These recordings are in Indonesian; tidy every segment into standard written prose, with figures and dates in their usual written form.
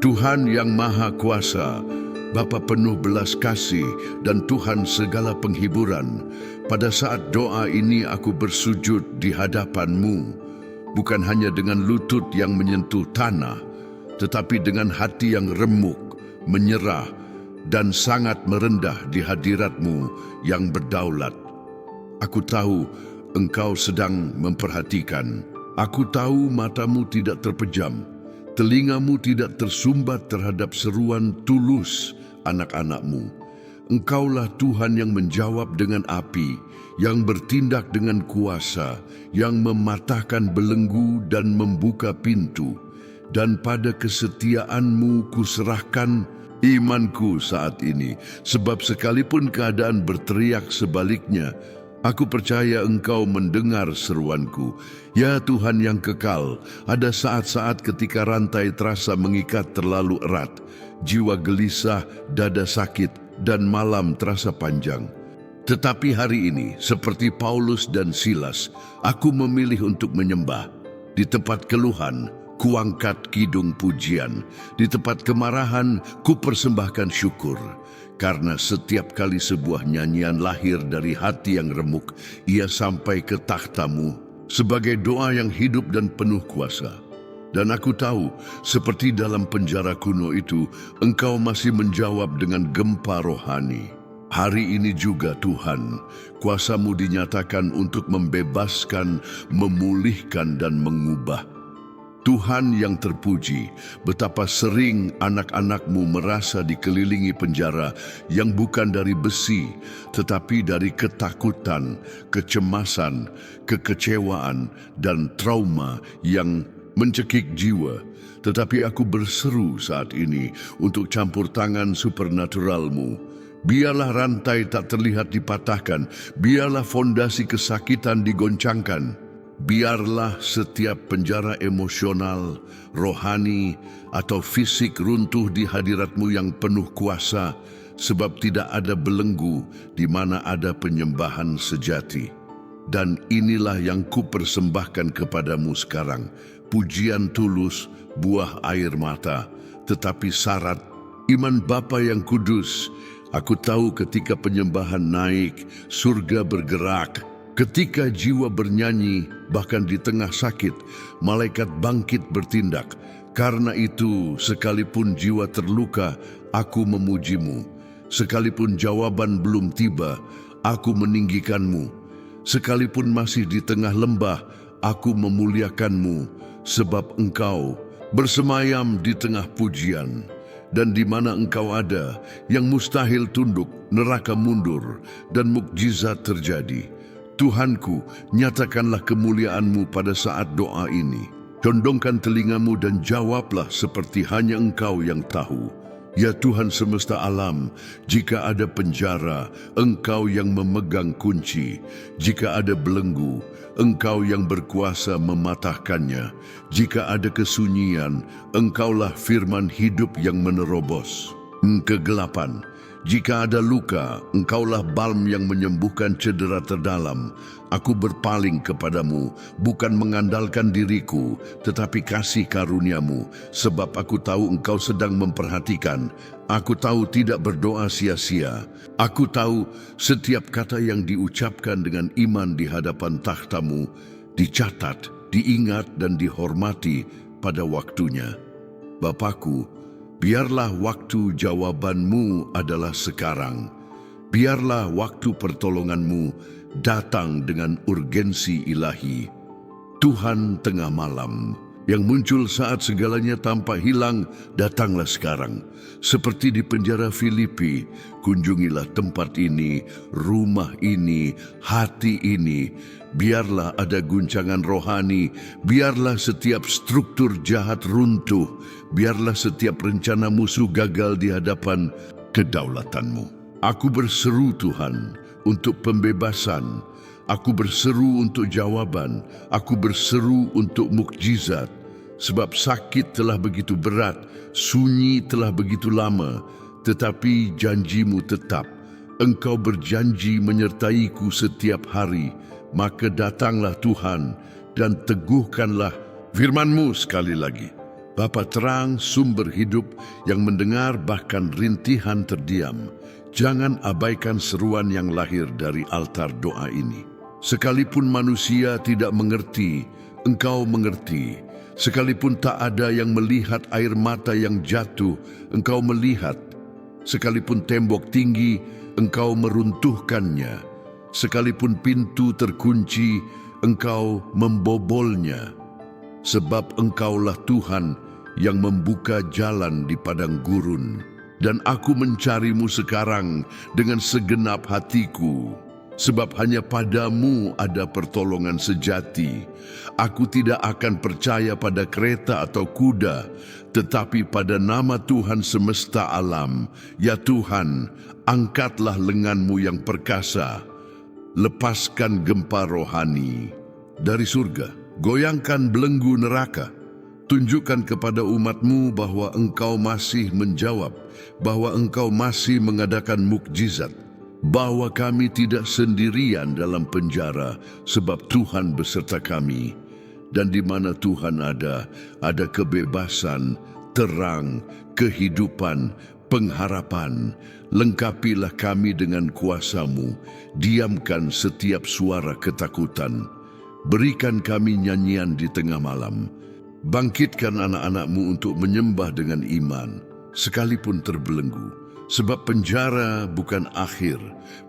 Tuhan yang Maha Kuasa, Bapa penuh belas kasih dan Tuhan segala penghiburan, pada saat doa ini aku bersujud di hadapan-Mu, bukan hanya dengan lutut yang menyentuh tanah, tetapi dengan hati yang remuk, menyerah, dan sangat merendah di hadirat-Mu yang berdaulat. Aku tahu Engkau sedang memperhatikan. Aku tahu mata-Mu tidak terpejam, telinga-Mu tidak tersumbat terhadap seruan tulus anak-anak-Mu. Engkaulah Tuhan yang menjawab dengan api, yang bertindak dengan kuasa, yang mematahkan belenggu dan membuka pintu. Dan pada kesetiaan-Mu kuserahkan imanku saat ini, sebab sekalipun keadaan berteriak sebaliknya, aku percaya Engkau mendengar seruanku. Ya Tuhan yang kekal, ada saat-saat ketika rantai terasa mengikat terlalu erat, jiwa gelisah, dada sakit, dan malam terasa panjang. Tetapi hari ini, seperti Paulus dan Silas, aku memilih untuk menyembah. Di tempat keluhan, kuangkat kidung pujian. Di tempat kemarahan, kupersembahkan syukur. Karena setiap kali sebuah nyanyian lahir dari hati yang remuk, ia sampai ke takhta-Mu sebagai doa yang hidup dan penuh kuasa. Dan aku tahu, seperti dalam penjara kuno itu, Engkau masih menjawab dengan gempa rohani. Hari ini juga Tuhan, kuasa-Mu dinyatakan untuk membebaskan, memulihkan, dan mengubah. Tuhan yang terpuji, betapa sering anak-anak-Mu merasa dikelilingi penjara yang bukan dari besi, tetapi dari ketakutan, kecemasan, kekecewaan, dan trauma yang mencekik jiwa. Tetapi aku berseru saat ini untuk campur tangan supernatural-Mu. Biarlah rantai tak terlihat dipatahkan, biarlah fondasi kesakitan digoncangkan. Biarlah setiap penjara emosional, rohani, atau fisik runtuh di hadirat-Mu yang penuh kuasa, sebab tidak ada belenggu di mana ada penyembahan sejati. Dan inilah yang kupersembahkan kepadamu sekarang, pujian tulus, buah air mata, tetapi syarat iman Bapa yang kudus. Aku tahu ketika penyembahan naik, surga bergerak. Ketika jiwa bernyanyi, bahkan di tengah sakit, malaikat bangkit bertindak. Karena itu, sekalipun jiwa terluka, aku memuji-Mu. Sekalipun jawaban belum tiba, aku meninggikan-Mu. Sekalipun masih di tengah lembah, aku memuliakan-Mu, sebab Engkau bersemayam di tengah pujian. Dan di mana Engkau ada, yang mustahil tunduk, neraka mundur, dan mukjizat terjadi. Tuhanku, nyatakanlah kemuliaan-Mu pada saat doa ini. Condongkan telinga-Mu dan jawablah seperti hanya Engkau yang tahu. Ya Tuhan semesta alam, jika ada penjara, Engkau yang memegang kunci. Jika ada belenggu, Engkau yang berkuasa mematahkannya. Jika ada kesunyian, Engkaulah firman hidup yang menerobos. Kegelapan, jika ada luka, Engkaulah balm yang menyembuhkan cedera terdalam. Aku berpaling kepadamu, bukan mengandalkan diriku, tetapi kasih karunia-Mu, sebab aku tahu Engkau sedang memperhatikan. Aku tahu tidak berdoa sia-sia. Aku tahu setiap kata yang diucapkan dengan iman di hadapan takhta-Mu, dicatat, diingat, dan dihormati pada waktunya. Bapakku, biarlah waktu jawaban-Mu adalah sekarang. Biarlah waktu pertolongan-Mu datang dengan urgensi ilahi. Tuhan tengah malam, yang muncul saat segalanya tampak hilang, datanglah sekarang. Seperti di penjara Filipi, kunjungilah tempat ini, rumah ini, hati ini. Biarlah ada guncangan rohani, biarlah setiap struktur jahat runtuh, biarlah setiap rencana musuh gagal di hadapan kedaulatan-Mu. Aku berseru Tuhan untuk pembebasan, aku berseru untuk jawaban, aku berseru untuk mukjizat, sebab sakit telah begitu berat, sunyi telah begitu lama, tetapi janji-Mu tetap. Engkau berjanji menyertaiku setiap hari, maka datanglah Tuhan dan teguhkanlah firman-Mu sekali lagi. Bapa terang, sumber hidup yang mendengar bahkan rintihan terdiam, jangan abaikan seruan yang lahir dari altar doa ini. Sekalipun manusia tidak mengerti, Engkau mengerti. Sekalipun tak ada yang melihat air mata yang jatuh, Engkau melihat. Sekalipun tembok tinggi, Engkau meruntuhkannya. Sekalipun pintu terkunci, Engkau membobolnya. Sebab Engkaulah Tuhan yang membuka jalan di padang gurun. Dan aku mencarimu sekarang dengan segenap hatiku. Sebab hanya padamu ada pertolongan sejati. Aku tidak akan percaya pada kereta atau kuda, tetapi pada nama Tuhan semesta alam. Ya Tuhan, angkatlah lenganmu yang perkasa. Lepaskan gempa rohani dari surga. Goyangkan belenggu neraka. Tunjukkan kepada umatmu bahwa Engkau masih menjawab, bahwa Engkau masih mengadakan mukjizat, bahwa kami tidak sendirian dalam penjara, sebab Tuhan beserta kami. Dan di mana Tuhan ada kebebasan, terang, kehidupan, pengharapan. Lengkapilah kami dengan kuasa-Mu, diamkan setiap suara ketakutan. Berikan kami nyanyian di tengah malam. Bangkitkan anak-anak-Mu untuk menyembah dengan iman, sekalipun terbelenggu. Sebab penjara bukan akhir,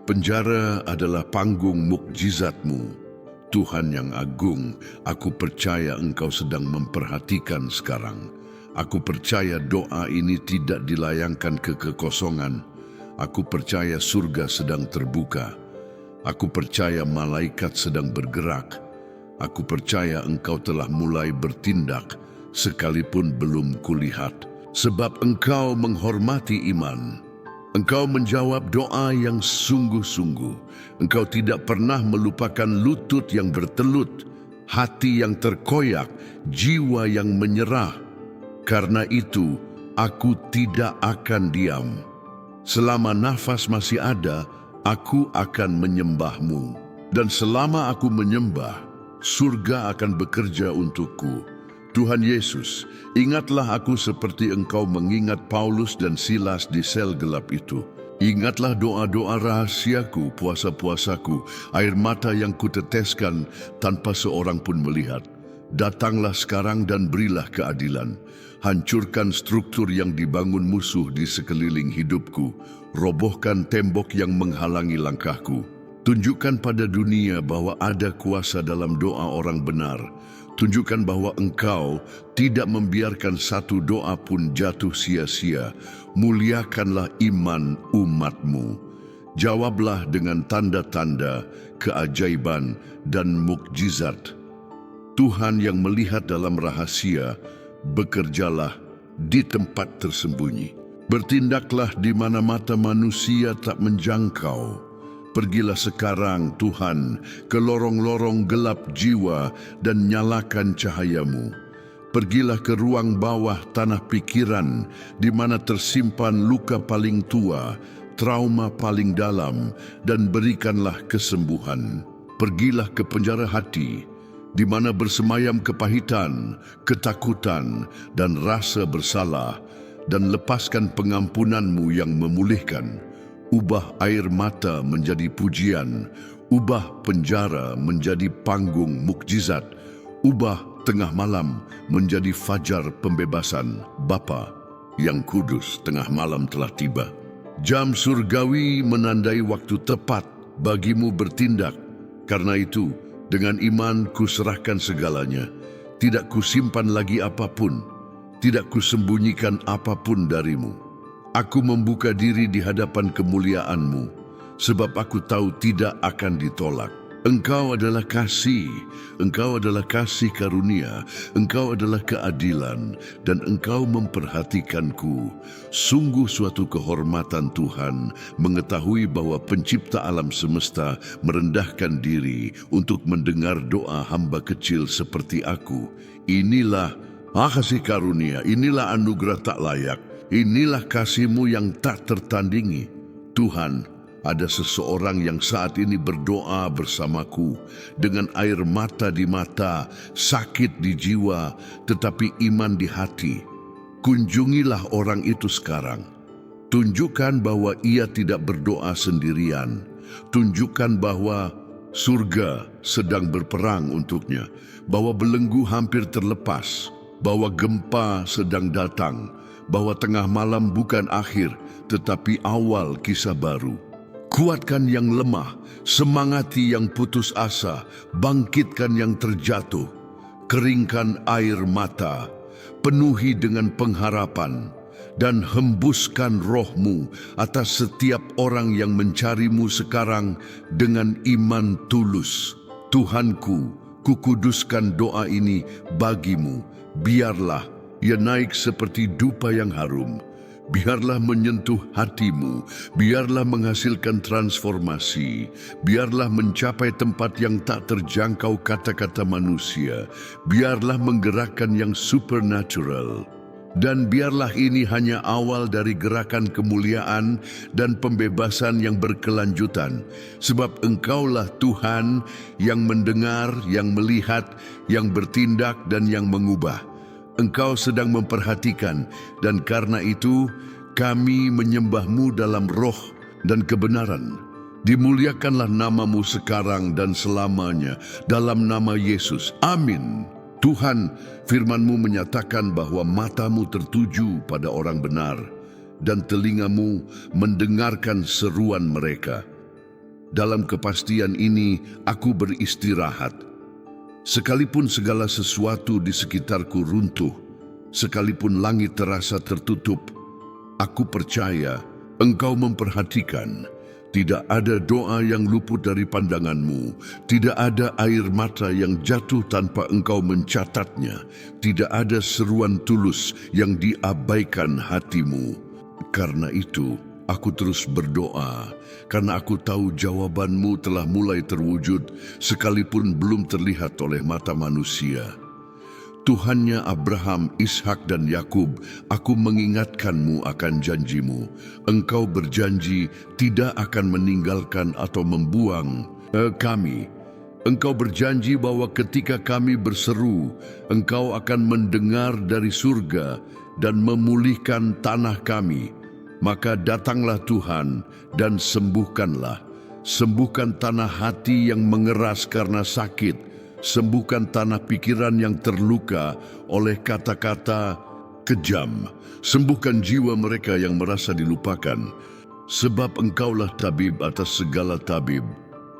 penjara adalah panggung mukjizat-Mu. Tuhan yang agung, aku percaya Engkau sedang memperhatikan sekarang. Aku percaya doa ini tidak dilayangkan ke kekosongan. Aku percaya surga sedang terbuka. Aku percaya malaikat sedang bergerak. Aku percaya Engkau telah mulai bertindak, sekalipun belum kulihat. Sebab Engkau menghormati iman. Engkau menjawab doa yang sungguh-sungguh. Engkau tidak pernah melupakan lutut yang bertelut, hati yang terkoyak, jiwa yang menyerah. Karena itu, aku tidak akan diam. Selama nafas masih ada, aku akan menyembah-Mu. Dan selama aku menyembah, surga akan bekerja untukku. Tuhan Yesus, ingatlah aku seperti Engkau mengingat Paulus dan Silas di sel gelap itu. Ingatlah doa-doa rahasiaku, puasa-puasaku, air mata yang kuteteskan tanpa seorang pun melihat. Datanglah sekarang dan berilah keadilan. Hancurkan struktur yang dibangun musuh di sekeliling hidupku. Robohkan tembok yang menghalangi langkahku. Tunjukkan pada dunia bahwa ada kuasa dalam doa orang benar. Tunjukkan bahwa Engkau tidak membiarkan satu doa pun jatuh sia-sia. Muliakanlah iman umat-Mu. Jawablah dengan tanda-tanda, keajaiban, dan mukjizat. Tuhan yang melihat dalam rahasia, bekerjalah di tempat tersembunyi. Bertindaklah di mana mata manusia tak menjangkau. Pergilah sekarang, Tuhan, ke lorong-lorong gelap jiwa dan nyalakan cahaya-Mu. Pergilah ke ruang bawah tanah pikiran, di mana tersimpan luka paling tua, trauma paling dalam, dan berikanlah kesembuhan. Pergilah ke penjara hati, di mana bersemayam kepahitan, ketakutan, dan rasa bersalah, dan lepaskan pengampunan-Mu yang memulihkan. Ubah air mata menjadi pujian, ubah penjara menjadi panggung mukjizat, ubah tengah malam menjadi fajar pembebasan. Bapa yang kudus, tengah malam telah tiba. Jam surgawi menandai waktu tepat bagimu bertindak. Karena itu, dengan iman kuserahkan segalanya. Tidak kusimpan lagi apapun, tidak kusembunyikan apapun darimu. Aku membuka diri di hadapan kemuliaan-Mu, sebab aku tahu tidak akan ditolak. Engkau adalah kasih, Engkau adalah kasih karunia, Engkau adalah keadilan, dan Engkau memperhatikanku. Sungguh suatu kehormatan Tuhan, mengetahui bahwa pencipta alam semesta merendahkan diri untuk mendengar doa hamba kecil seperti aku. Inilah kasih karunia, inilah anugerah tak layak. Inilah kasih-Mu yang tak tertandingi. Tuhan, Ada seseorang yang saat ini berdoa bersamaku dengan air mata di mata, sakit di jiwa, tetapi iman di hati. Kunjungilah orang itu sekarang. Tunjukkan bahwa ia tidak berdoa sendirian. Tunjukkan bahwa surga sedang berperang untuknya, bahwa belenggu hampir terlepas, bahwa gempa sedang datang, bahwa tengah malam bukan akhir, tetapi awal kisah baru. Kuatkan yang lemah, semangati yang putus asa, bangkitkan yang terjatuh, keringkan air mata, penuhi dengan pengharapan, dan hembuskan roh-Mu atas setiap orang yang mencari-Mu sekarang dengan iman tulus. Tuhanku, kukuduskan doa ini bagi-Mu. Biarlah ia naik seperti dupa yang harum. Biarlah menyentuh hatimu, biarlah menghasilkan transformasi, biarlah mencapai tempat yang tak terjangkau kata-kata manusia, biarlah menggerakkan yang supernatural. Dan biarlah ini hanya awal dari gerakan kemuliaan dan pembebasan yang berkelanjutan. Sebab Engkaulah Tuhan yang mendengar, yang melihat, yang bertindak dan yang mengubah. Engkau sedang memperhatikan, dan karena itu kami menyembah-Mu dalam roh dan kebenaran. Dimuliakanlah nama-Mu sekarang dan selamanya dalam nama Yesus. Amin. Tuhan, firman-Mu menyatakan bahwa mata-Mu tertuju pada orang benar dan telinga-Mu mendengarkan seruan mereka. Dalam kepastian ini aku beristirahat. Sekalipun segala sesuatu di sekitarku runtuh, sekalipun langit terasa tertutup, aku percaya Engkau memperhatikan. Tidak ada doa yang luput dari pandangan-Mu, tidak ada air mata yang jatuh tanpa Engkau mencatatnya, tidak ada seruan tulus yang diabaikan hati-Mu. Karena itu, aku terus berdoa, karena aku tahu jawaban-Mu telah mulai terwujud, sekalipun belum terlihat oleh mata manusia. Tuhannya Abraham, Ishak dan Yakub, aku mengingatkan-Mu akan janji-Mu. Engkau berjanji tidak akan meninggalkan atau membuang kami. Engkau berjanji bahwa ketika kami berseru, Engkau akan mendengar dari surga dan memulihkan tanah kami. Maka datanglah Tuhan dan sembuhkanlah. Sembuhkan tanah hati yang mengeras karena sakit. Sembuhkan tanah pikiran yang terluka oleh kata-kata kejam. Sembuhkan jiwa mereka yang merasa dilupakan. Sebab Engkaulah tabib atas segala tabib,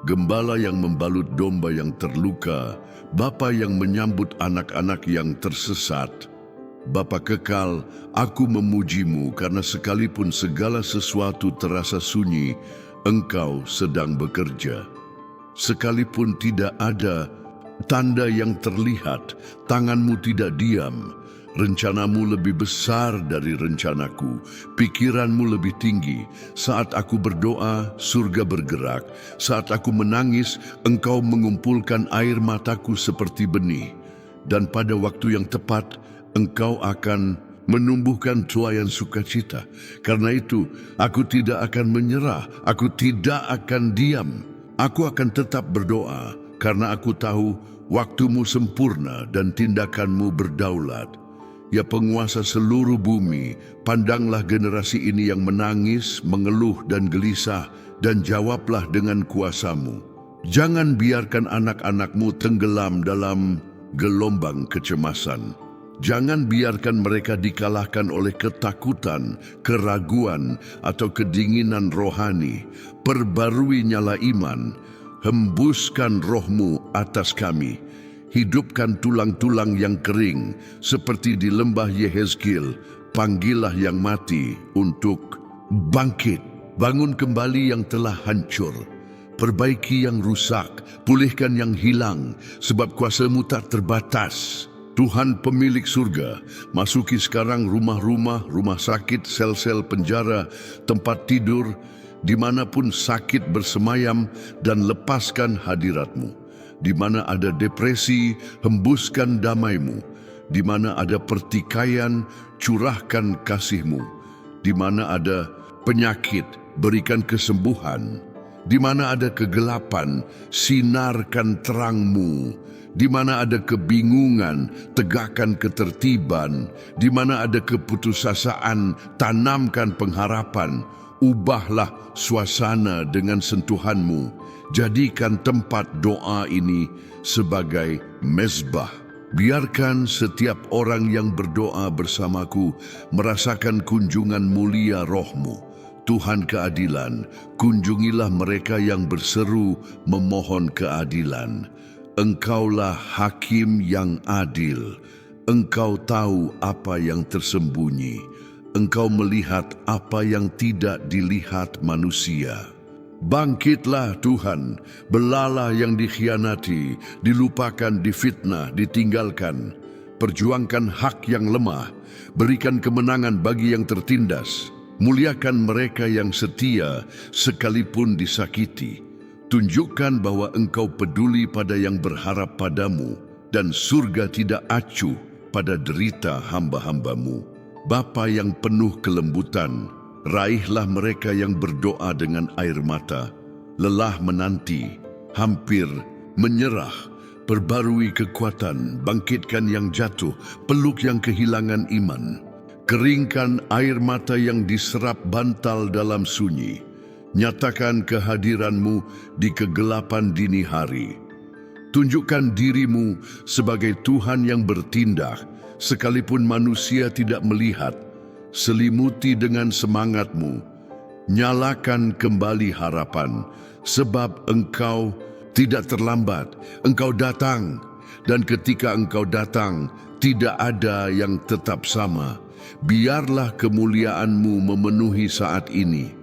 gembala yang membalut domba yang terluka, Bapa yang menyambut anak-anak yang tersesat. Bapa kekal, aku memuji-Mu karena sekalipun segala sesuatu terasa sunyi, Engkau sedang bekerja. Sekalipun tidak ada tanda yang terlihat, tangan-Mu tidak diam. Rencana-Mu lebih besar dari rencanaku, pikiran-Mu lebih tinggi. Saat aku berdoa, surga bergerak. Saat aku menangis, Engkau mengumpulkan air mataku seperti benih. Dan pada waktu yang tepat, Engkau akan menumbuhkan tuaian sukacita. Karena itu, aku tidak akan menyerah, aku tidak akan diam. Aku akan tetap berdoa, karena aku tahu waktu-Mu sempurna dan tindakan-Mu berdaulat. Ya penguasa seluruh bumi, pandanglah generasi ini yang menangis, mengeluh dan gelisah, dan jawablah dengan kuasa-Mu. Jangan biarkan anak-anak-Mu tenggelam dalam gelombang kecemasan. Jangan biarkan mereka dikalahkan oleh ketakutan, keraguan, atau kedinginan rohani. Perbarui nyala iman. Hembuskan roh-Mu atas kami. Hidupkan tulang-tulang yang kering, seperti di lembah Yehezkiel. Panggillah yang mati untuk bangkit. Bangun kembali yang telah hancur. Perbaiki yang rusak, pulihkan yang hilang, sebab kuasa-Mu tak terbatas. Tuhan pemilik surga, masuki sekarang rumah-rumah, rumah sakit, sel-sel penjara, tempat tidur, dimanapun sakit bersemayam, dan lepaskan hadirat-Mu. Di mana ada depresi, hembuskan damai-Mu. Di mana ada pertikaian, curahkan kasih-Mu. Di mana ada penyakit, berikan kesembuhan. Di mana ada kegelapan, sinarkan terang-Mu. Di mana ada kebingungan, tegakkan ketertiban. Di mana ada keputusasaan, tanamkan pengharapan. Ubahlah suasana dengan sentuhan-Mu. Jadikan tempat doa ini sebagai mezbah. Biarkan setiap orang yang berdoa bersamaku merasakan kunjungan mulia Roh-Mu. Tuhan keadilan, kunjungilah mereka yang berseru memohon keadilan. Engkaulah hakim yang adil. Engkau tahu apa yang tersembunyi. Engkau melihat apa yang tidak dilihat manusia. Bangkitlah Tuhan, belalah yang dikhianati, dilupakan, difitnah, ditinggalkan. Perjuangkan hak yang lemah, berikan kemenangan bagi yang tertindas. Muliakan mereka yang setia sekalipun disakiti. Tunjukkan bahwa Engkau peduli pada yang berharap padamu dan surga tidak acuh pada derita hamba-hamba-Mu. Bapa yang penuh kelembutan, raihlah mereka yang berdoa dengan air mata. Lelah menanti, hampir menyerah, perbarui kekuatan, bangkitkan yang jatuh, peluk yang kehilangan iman. Keringkan air mata yang diserap bantal dalam sunyi. Nyatakan kehadiran-Mu di kegelapan dini hari. Tunjukkan diri-Mu sebagai Tuhan yang bertindak, sekalipun manusia tidak melihat. Selimuti dengan semangat-Mu. Nyalakan kembali harapan, sebab Engkau tidak terlambat. Engkau datang, dan ketika Engkau datang, tidak ada yang tetap sama. Biarlah kemuliaan-Mu memenuhi saat ini.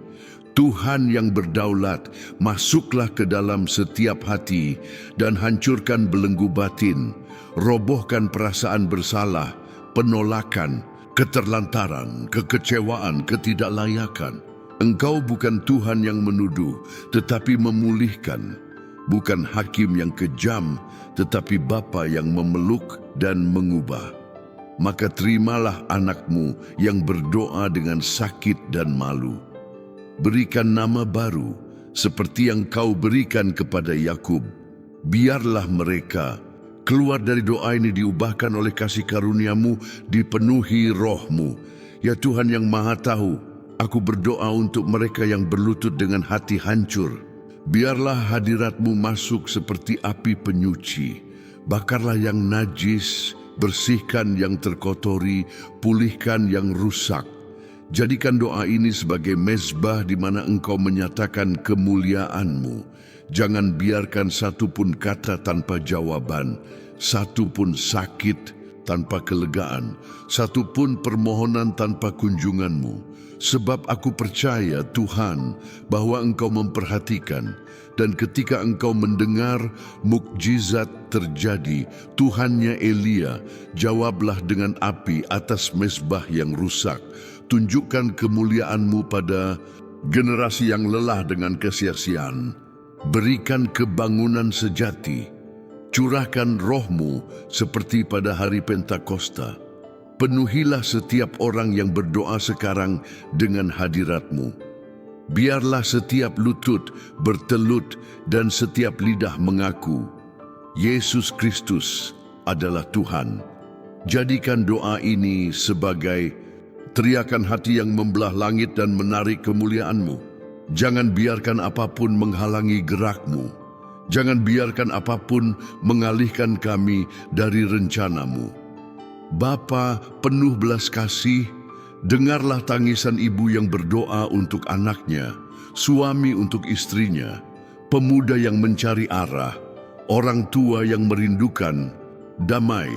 Tuhan yang berdaulat, masuklah ke dalam setiap hati dan hancurkan belenggu batin. Robohkan perasaan bersalah, penolakan, keterlantaran, kekecewaan, ketidaklayakan. Engkau bukan Tuhan yang menuduh, tetapi memulihkan. Bukan hakim yang kejam, tetapi Bapa yang memeluk dan mengubah. Maka terimalah anak-Mu yang berdoa dengan sakit dan malu. Berikan nama baru, seperti yang Kau berikan kepada Yakub. Biarlah mereka keluar dari doa ini diubahkan oleh kasih karunia-Mu, dipenuhi Roh-Mu. Ya Tuhan yang Maha Tahu, aku berdoa untuk mereka yang berlutut dengan hati hancur. Biarlah hadirat-Mu masuk seperti api penyuci. Bakarlah yang najis, bersihkan yang terkotori, pulihkan yang rusak. Jadikan doa ini sebagai mezbah di mana Engkau menyatakan kemuliaan-Mu. Jangan biarkan satu pun kata tanpa jawaban, satu pun sakit tanpa kelegaan, satu pun permohonan tanpa kunjungan-Mu. Sebab aku percaya, Tuhan, bahwa Engkau memperhatikan, dan ketika Engkau mendengar, mukjizat terjadi. Tuhannya Elia, jawablah dengan api atas mezbah yang rusak. Tunjukkan kemuliaan-Mu pada generasi yang lelah dengan kesia-siaan. Berikan kebangunan sejati. Curahkan Roh-Mu seperti pada hari Pentakosta. Penuhilah setiap orang yang berdoa sekarang dengan hadirat-Mu. Biarlah setiap lutut bertelut dan setiap lidah mengaku, Yesus Kristus adalah Tuhan. Jadikan doa ini sebagai teriakan hati yang membelah langit dan menarik kemuliaan-Mu. Jangan biarkan apapun menghalangi gerak-Mu. Jangan biarkan apapun mengalihkan kami dari rencana-Mu. Bapa penuh belas kasih, dengarlah tangisan ibu yang berdoa untuk anaknya, suami untuk istrinya, pemuda yang mencari arah, orang tua yang merindukan damai.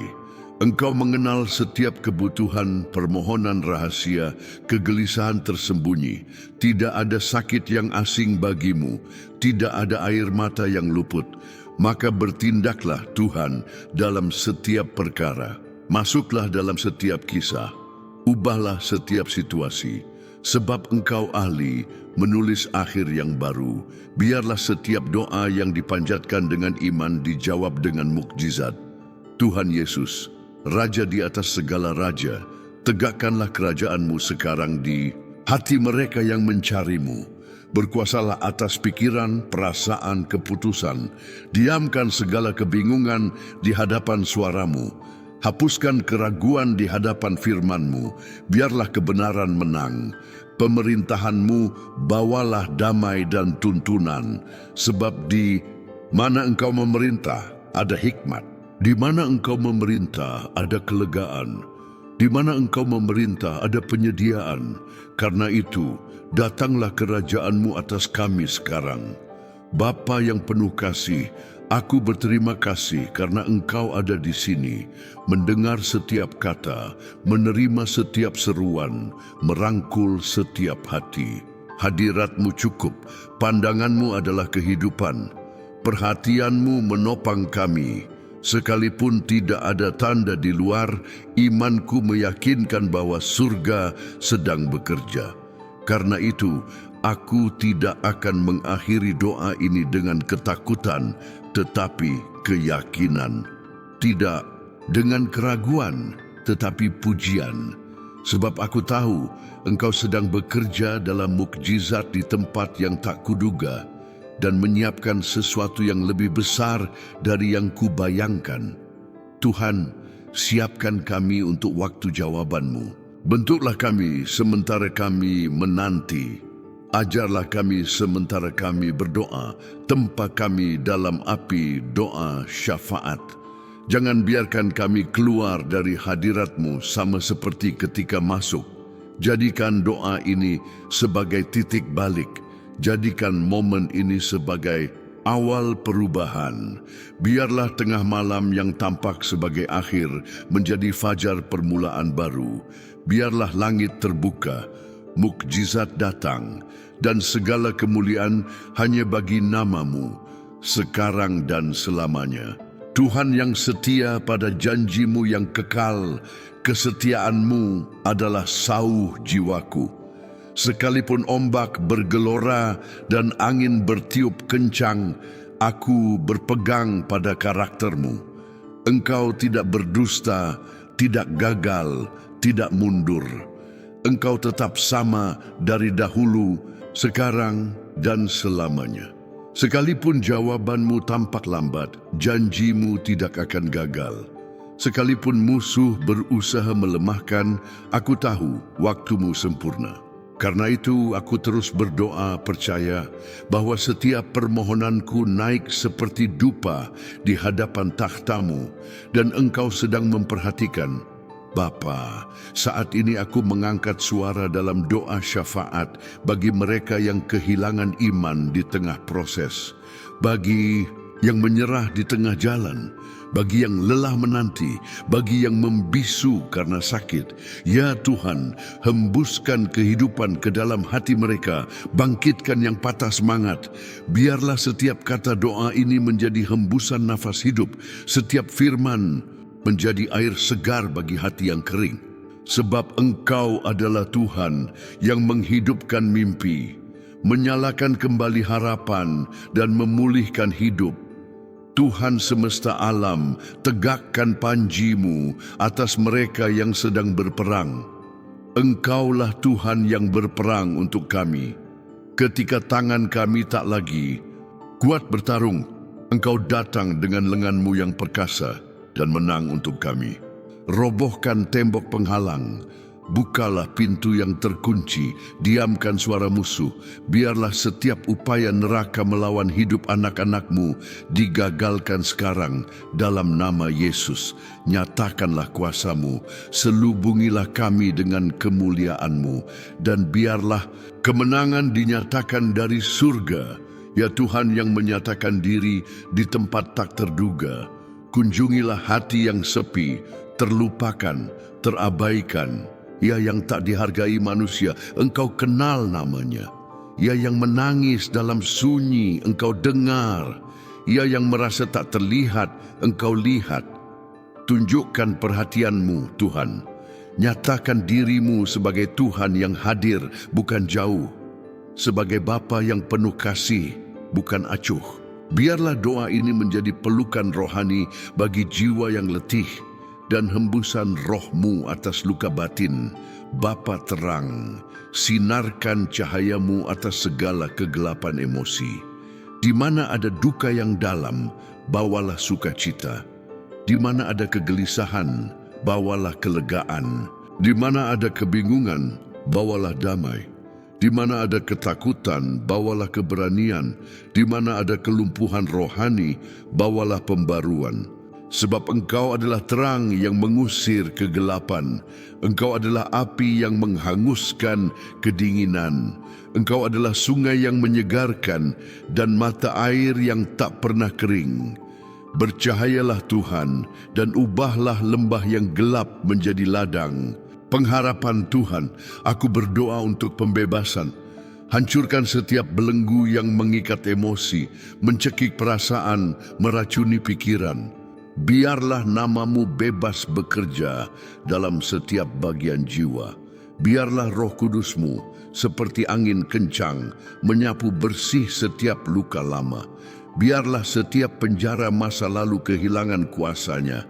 Engkau mengenal setiap kebutuhan, permohonan rahasia, kegelisahan tersembunyi. Tidak ada sakit yang asing bagimu, tidak ada air mata yang luput. Maka bertindaklah Tuhan dalam setiap perkara. Masuklah dalam setiap kisah. Ubahlah setiap situasi. Sebab Engkau ahli menulis akhir yang baru. Biarlah setiap doa yang dipanjatkan dengan iman dijawab dengan mukjizat. Tuhan Yesus, Raja di atas segala raja, tegakkanlah kerajaan-Mu sekarang di hati mereka yang mencari-Mu. Berkuasalah atas pikiran, perasaan, keputusan. Diamkan segala kebingungan di hadapan suaramu. Hapuskan keraguan di hadapan firman-Mu. Biarlah kebenaran menang. Pemerintahan-Mu bawalah damai dan tuntunan. Sebab di mana Engkau memerintah, ada hikmat. Di mana Engkau memerintah, ada kelegaan. Di mana Engkau memerintah, ada penyediaan. Karena itu, datanglah kerajaan-Mu atas kami sekarang. Bapa yang penuh kasih, aku berterima kasih karena Engkau ada di sini, mendengar setiap kata, menerima setiap seruan, merangkul setiap hati. Hadirat-Mu cukup, pandangan-Mu adalah kehidupan. Perhatian-Mu menopang kami. Sekalipun tidak ada tanda di luar, imanku meyakinkan bahwa surga sedang bekerja. Karena itu, aku tidak akan mengakhiri doa ini dengan ketakutan, tetapi keyakinan. Tidak dengan keraguan, tetapi pujian. Sebab aku tahu Engkau sedang bekerja dalam mukjizat di tempat yang tak kuduga dan menyiapkan sesuatu yang lebih besar dari yang kubayangkan. Tuhan, siapkan kami untuk waktu jawaban-Mu. Bentuklah kami sementara kami menanti. Ajarlah kami sementara kami berdoa. Tempa kami dalam api doa syafaat. Jangan biarkan kami keluar dari hadirat-Mu sama seperti ketika masuk. Jadikan doa ini sebagai titik balik. Jadikan momen ini sebagai awal perubahan. Biarlah tengah malam yang tampak sebagai akhir menjadi fajar permulaan baru. Biarlah langit terbuka, mukjizat datang, dan segala kemuliaan hanya bagi nama-Mu, sekarang dan selamanya. Tuhan yang setia pada janji-Mu yang kekal, kesetiaan-Mu adalah sauh jiwaku. Sekalipun ombak bergelora dan angin bertiup kencang, aku berpegang pada karakter-Mu. Engkau tidak berdusta, tidak gagal, tidak mundur. Engkau tetap sama dari dahulu, sekarang, dan selamanya. Sekalipun jawaban-Mu tampak lambat, janji-Mu tidak akan gagal. Sekalipun musuh berusaha melemahkan, aku tahu waktu-Mu sempurna. Karena itu aku terus berdoa percaya bahwa setiap permohonanku naik seperti dupa di hadapan takhta-Mu dan Engkau sedang memperhatikan. Bapa, saat ini aku mengangkat suara dalam doa syafaat bagi mereka yang kehilangan iman di tengah proses, bagi yang menyerah di tengah jalan, bagi yang lelah menanti, bagi yang membisu karena sakit. Ya Tuhan, hembuskan kehidupan ke dalam hati mereka, bangkitkan yang patah semangat. Biarlah setiap kata doa ini menjadi hembusan nafas hidup, setiap firman menjadi air segar bagi hati yang kering. Sebab Engkau adalah Tuhan yang menghidupkan mimpi, menyalakan kembali harapan, dan memulihkan hidup. Tuhan semesta alam, tegakkan panji-Mu atas mereka yang sedang berperang. Engkaulah Tuhan yang berperang untuk kami. Ketika tangan kami tak lagi kuat bertarung, Engkau datang dengan lengan-Mu yang perkasa dan menang untuk kami. Robohkan tembok penghalang, bukalah pintu yang terkunci, diamkan suara musuh. Biarlah setiap upaya neraka melawan hidup anak-anak-Mu digagalkan sekarang dalam nama Yesus. Nyatakanlah kuasa-Mu, selubungilah kami dengan kemuliaan-Mu, dan biarlah kemenangan dinyatakan dari surga. Ya Tuhan yang menyatakan diri di tempat tak terduga, kunjungilah hati yang sepi, terlupakan, terabaikan. Ya yang tak dihargai manusia, Engkau kenal namanya. Ya yang menangis dalam sunyi, Engkau dengar. Ya yang merasa tak terlihat, Engkau lihat. Tunjukkan perhatian-Mu, Tuhan. Nyatakan diri-Mu sebagai Tuhan yang hadir, bukan jauh. Sebagai Bapa yang penuh kasih, bukan acuh. Biarlah doa ini menjadi pelukan rohani bagi jiwa yang letih dan hembusan roh-Mu atas luka batin. Bapa terang, sinarkan cahayamu atas segala kegelapan emosi. Di mana ada duka yang dalam, bawalah sukacita. Di mana ada kegelisahan, bawalah kelegaan. Di mana ada kebingungan, bawalah damai. Di mana ada ketakutan, bawalah keberanian. Di mana ada kelumpuhan rohani, bawalah pembaruan. Sebab Engkau adalah terang yang mengusir kegelapan. Engkau adalah api yang menghanguskan kedinginan. Engkau adalah sungai yang menyegarkan dan mata air yang tak pernah kering. Bercahayalah Tuhan dan ubahlah lembah yang gelap menjadi ladang. Pengharapan Tuhan, aku berdoa untuk pembebasan. Hancurkan setiap belenggu yang mengikat emosi, mencekik perasaan, meracuni pikiran. Biarlah namamu bebas bekerja dalam setiap bagian jiwa. Biarlah Roh Kudusmu seperti angin kencang menyapu bersih setiap luka lama. Biarlah setiap penjara masa lalu kehilangan kuasanya.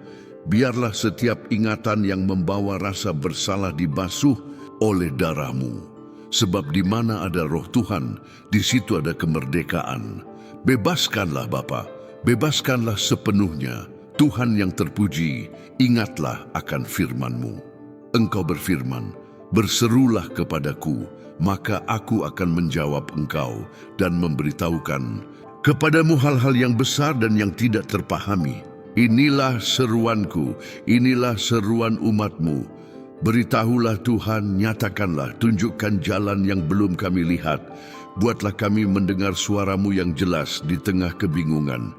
Biarlah setiap ingatan yang membawa rasa bersalah dibasuh oleh darah-Mu. Sebab di mana ada Roh Tuhan, di situ ada kemerdekaan. Bebaskanlah Bapa, bebaskanlah sepenuhnya. Tuhan yang terpuji, ingatlah akan firman-Mu. Engkau berfirman, berserulah kepadaku, maka aku akan menjawab engkau dan memberitahukan kepadamu hal-hal yang besar dan yang tidak terpahami. Inilah seruanku, inilah seruan umat-Mu. Beritahulah Tuhan, nyatakanlah, tunjukkan jalan yang belum kami lihat. Buatlah kami mendengar suara-Mu yang jelas di tengah kebingungan.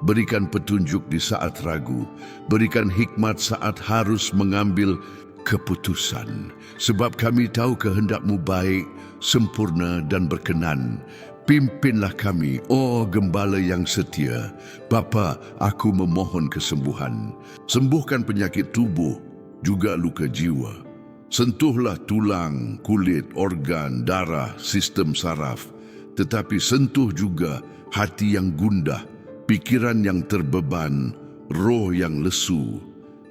Berikan petunjuk di saat ragu. Berikan hikmat saat harus mengambil keputusan. Sebab kami tahu kehendak-Mu baik, sempurna dan berkenan. Pimpinlah kami, oh Gembala yang setia. Bapa, aku memohon kesembuhan. Sembuhkan penyakit tubuh, juga luka jiwa. Sentuhlah tulang, kulit, organ, darah, sistem saraf. Tetapi sentuh juga hati yang gundah, pikiran yang terbeban, roh yang lesu.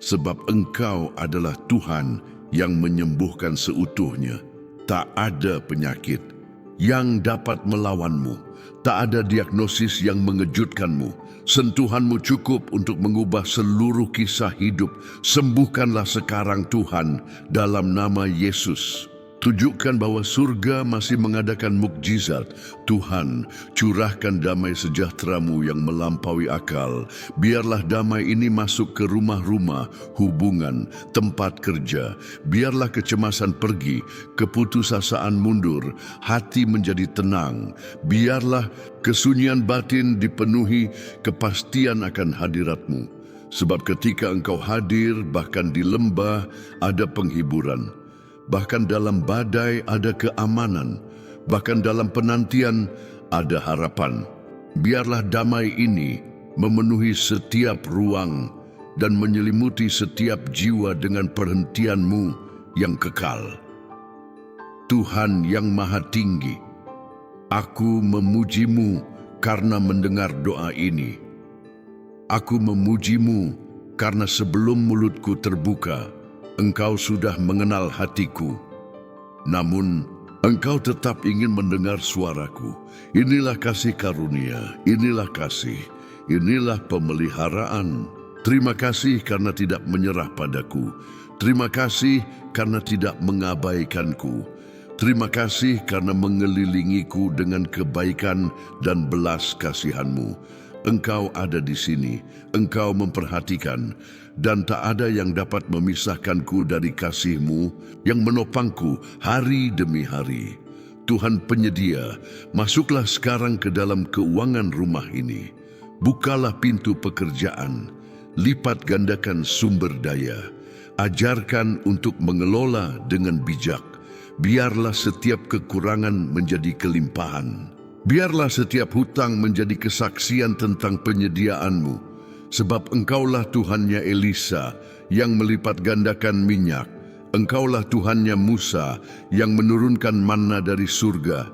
Sebab Engkau adalah Tuhan yang menyembuhkan seutuhnya. Tak ada penyakit yang dapat melawan-Mu. Tak ada diagnosis yang mengejutkan-Mu. Sentuhan-Mu cukup untuk mengubah seluruh kisah hidup. Sembuhkanlah sekarang Tuhan dalam nama Yesus. Tunjukkan bahwa surga masih mengadakan mukjizat. Tuhan, curahkan damai sejahtera-Mu yang melampaui akal. Biarlah damai ini masuk ke rumah-rumah, hubungan, tempat kerja. Biarlah kecemasan pergi, keputusasaan mundur, hati menjadi tenang. Biarlah kesunyian batin dipenuhi kepastian akan hadirat-Mu. Sebab ketika Engkau hadir, bahkan di lembah ada penghiburan. Bahkan dalam badai ada keamanan, bahkan dalam penantian ada harapan. Biarlah damai ini memenuhi setiap ruang dan menyelimuti setiap jiwa dengan perhentian-Mu yang kekal. Tuhan yang Maha Tinggi, aku memuji-Mu karena mendengar doa ini. Aku memuji-Mu karena sebelum mulutku terbuka, Engkau sudah mengenal hatiku. Namun, Engkau tetap ingin mendengar suaraku. Inilah kasih karunia, inilah kasih, inilah pemeliharaan. Terima kasih karena tidak menyerah padaku. Terima kasih karena tidak mengabaikanku. Terima kasih karena mengelilingiku dengan kebaikan dan belas kasihan-Mu. Engkau ada di sini, Engkau memperhatikan, dan tak ada yang dapat memisahkanku dari kasih-Mu yang menopangku hari demi hari. Tuhan penyedia, masuklah sekarang ke dalam keuangan rumah ini. Bukalah pintu pekerjaan, lipat gandakan sumber daya. Ajarkan untuk mengelola dengan bijak. Biarlah setiap kekurangan menjadi kelimpahan. Biarlah setiap hutang menjadi kesaksian tentang penyediaan-Mu. Sebab Engkaulah Tuhannya Elisa yang melipat gandakan minyak. Engkaulah Tuhannya Musa yang menurunkan manna dari surga.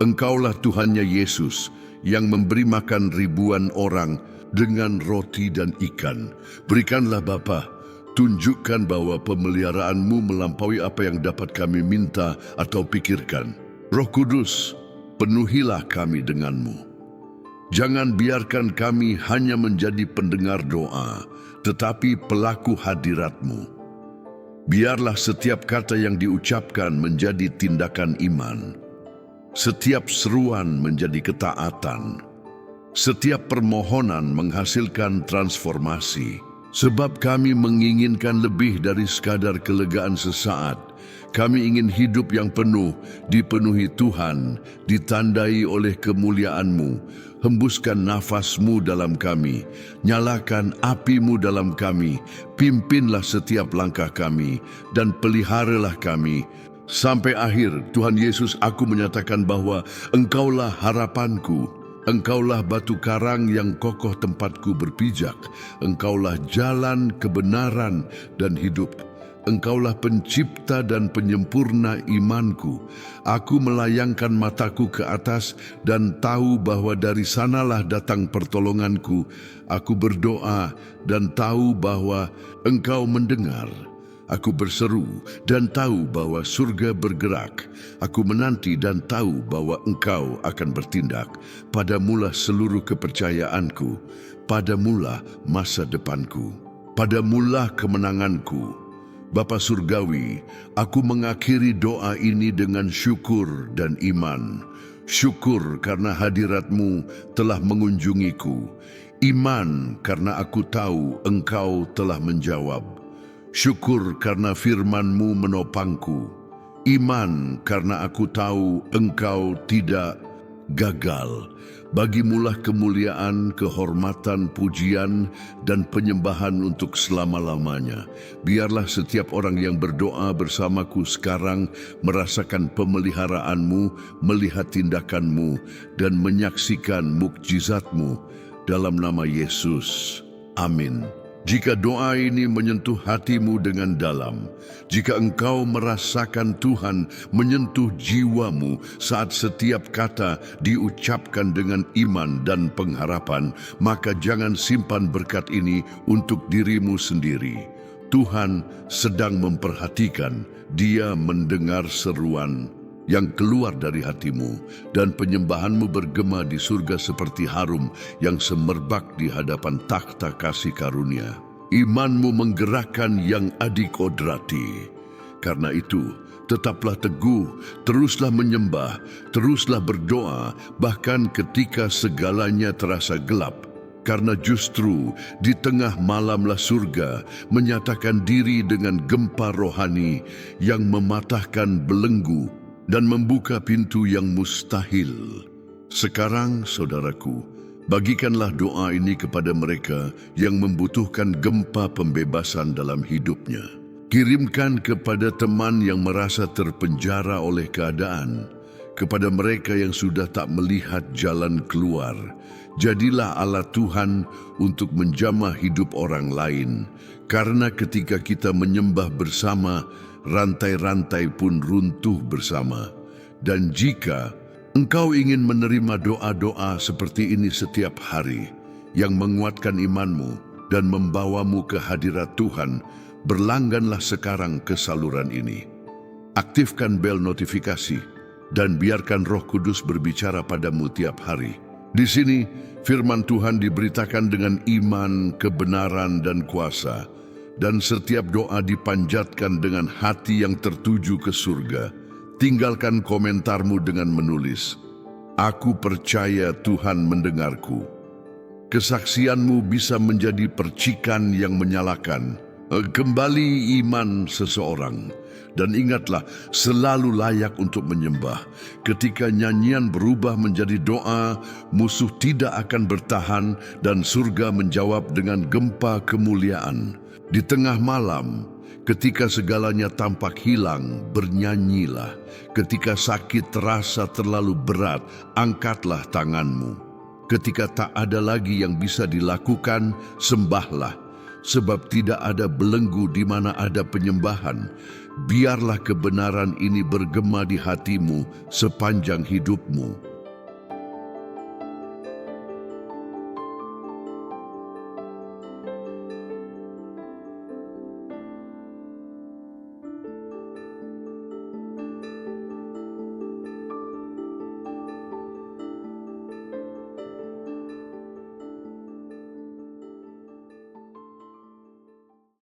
Engkaulah Tuhannya Yesus yang memberi makan ribuan orang dengan roti dan ikan. Berikanlah Bapa, Tunjukkan bahwa pemeliharaanmu melampaui apa yang dapat kami minta atau pikirkan. Roh Kudus, penuhilah kami denganmu. Jangan biarkan kami hanya menjadi pendengar doa, tetapi pelaku hadirat-Mu. Biarlah setiap kata yang diucapkan menjadi tindakan iman. Setiap seruan menjadi ketaatan. Setiap permohonan menghasilkan transformasi. Sebab kami menginginkan lebih dari sekadar kelegaan sesaat. Kami ingin hidup yang penuh, dipenuhi Tuhan, ditandai oleh kemuliaan-Mu. Hembuskan nafas-Mu dalam kami, nyalakan api-Mu dalam kami, pimpinlah setiap langkah kami, dan peliharalah kami. Sampai akhir, Tuhan Yesus, aku menyatakan bahwa Engkaulah harapanku. Engkaulah batu karang yang kokoh tempatku berpijak. Engkaulah jalan, kebenaran, dan hidup. Engkaulah pencipta dan penyempurna imanku. Aku melayangkan mataku ke atas dan tahu bahwa dari sanalah datang pertolonganku. Aku berdoa dan tahu bahwa Engkau mendengar. Aku berseru dan tahu bahwa surga bergerak. Aku menanti dan tahu bahwa Engkau akan bertindak. Padamulah seluruh kepercayaanku. Padamulah masa depanku. Padamulah kemenanganku. Bapa Surgawi, aku mengakhiri doa ini dengan syukur dan iman. Syukur karena hadirat-Mu telah mengunjungiku. Iman karena aku tahu Engkau telah menjawab. Syukur karena firman-Mu menopangku. Iman karena aku tahu Engkau tidak gagal. Bagimulah kemuliaan, kehormatan, pujian, dan penyembahan untuk selama-lamanya. Biarlah setiap orang yang berdoa bersamaku sekarang merasakan pemeliharaan-Mu, melihat tindakan-Mu, dan menyaksikan mukjizat-Mu. Dalam nama Yesus. Amin. Jika doa ini menyentuh hatimu dengan dalam, jika engkau merasakan Tuhan menyentuh jiwamu saat setiap kata diucapkan dengan iman dan pengharapan, maka jangan simpan berkat ini untuk dirimu sendiri. Tuhan sedang memperhatikan, Dia mendengar seruan yang keluar dari hatimu, dan penyembahanmu bergema di surga seperti harum yang semerbak di hadapan takhta kasih karunia. Imanmu menggerakkan yang adikodrati. Karena itu, tetaplah teguh, teruslah menyembah, teruslah berdoa, bahkan ketika segalanya terasa gelap. Karena justru di tengah malamlah surga menyatakan diri dengan gempa rohani yang mematahkan belenggu dan membuka pintu yang mustahil. Sekarang, saudaraku, bagikanlah doa ini kepada mereka yang membutuhkan gempa pembebasan dalam hidupnya. Kirimkan kepada teman yang merasa terpenjara oleh keadaan, kepada mereka yang sudah tak melihat jalan keluar. Jadilah alat Tuhan untuk menjamah hidup orang lain, karena ketika kita menyembah bersama, rantai-rantai pun runtuh bersama. Dan jika engkau ingin menerima doa-doa seperti ini setiap hari, yang menguatkan imanmu dan membawamu ke hadirat Tuhan, berlangganlah sekarang ke saluran ini. Aktifkan bel notifikasi dan biarkan Roh Kudus berbicara padamu tiap hari. Di sini, firman Tuhan diberitakan dengan iman, kebenaran, dan kuasa. Dan setiap doa dipanjatkan dengan hati yang tertuju ke surga. Tinggalkan komentarmu dengan menulis, "Aku percaya Tuhan mendengarku." Kesaksianmu bisa menjadi percikan yang menyalakan kembali iman seseorang. Dan ingatlah, selalu layak untuk menyembah. Ketika nyanyian berubah menjadi doa, musuh tidak akan bertahan dan surga menjawab dengan gempa kemuliaan. Di tengah malam, ketika segalanya tampak hilang, bernyanyilah. Ketika sakit terasa terlalu berat, angkatlah tanganmu. Ketika tak ada lagi yang bisa dilakukan, sembahlah. Sebab tidak ada belenggu di mana ada penyembahan. Biarlah kebenaran ini bergema di hatimu sepanjang hidupmu.